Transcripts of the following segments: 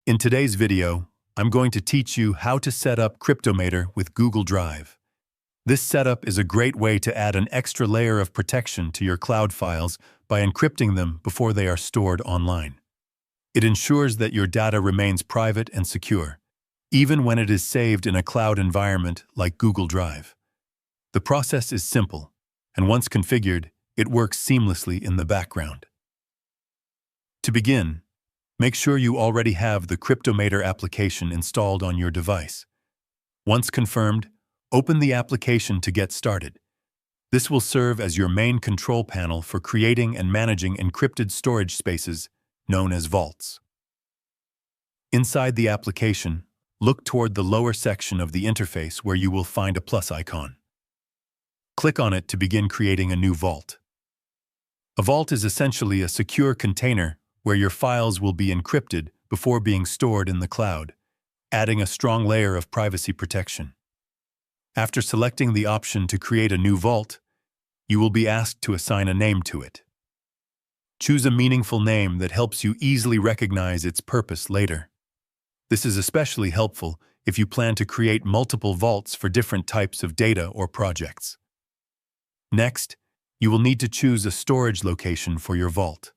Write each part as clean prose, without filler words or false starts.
In today's video, I'm going to teach you how to set up Cryptomator with Google Drive. This setup is a great way to add an extra layer of protection to your cloud files by encrypting them before they are stored online. It ensures that your data remains private and secure, even when it is saved in a cloud environment like Google Drive. The process is simple, and once configured, it works seamlessly in the background. To begin, make sure you already have the Cryptomator application installed on your device. Once confirmed, open the application to get started. This will serve as your main control panel for creating and managing encrypted storage spaces, known as vaults. Inside the application, look toward the lower section of the interface where you will find a plus icon. Click on it to begin creating a new vault. A vault is essentially a secure container where your files will be encrypted before being stored in the cloud, adding a strong layer of privacy protection. After selecting the option to create a new vault, you will be asked to assign a name to it. Choose a meaningful name that helps you easily recognize its purpose later. This is especially helpful if you plan to create multiple vaults for different types of data or projects. Next, you will need to choose a storage location for your vault.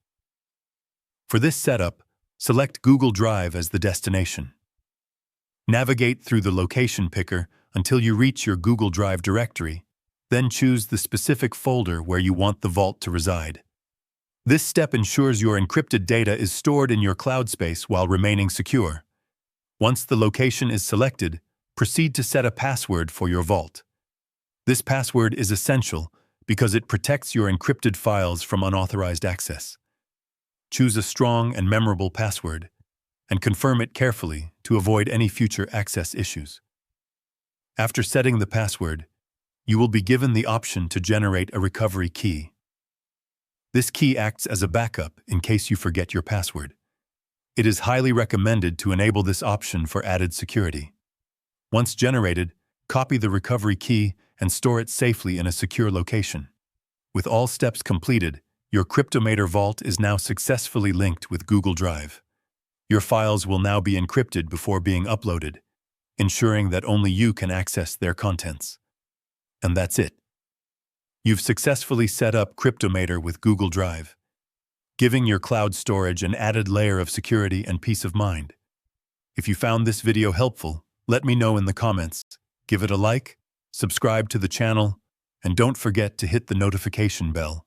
For this setup, select Google Drive as the destination. Navigate through the location picker until you reach your Google Drive directory, then choose the specific folder where you want the vault to reside. This step ensures your encrypted data is stored in your cloud space while remaining secure. Once the location is selected, proceed to set a password for your vault. This password is essential because it protects your encrypted files from unauthorized access. Choose a strong and memorable password, and confirm it carefully to avoid any future access issues. After setting the password, you will be given the option to generate a recovery key. This key acts as a backup in case you forget your password. It is highly recommended to enable this option for added security. Once generated, copy the recovery key and store it safely in a secure location. With all steps completed, your Cryptomator vault is now successfully linked with Google Drive. Your files will now be encrypted before being uploaded, ensuring that only you can access their contents. And that's it. You've successfully set up Cryptomator with Google Drive, giving your cloud storage an added layer of security and peace of mind. If you found this video helpful, let me know in the comments. Give it a like, subscribe to the channel, and don't forget to hit the notification bell.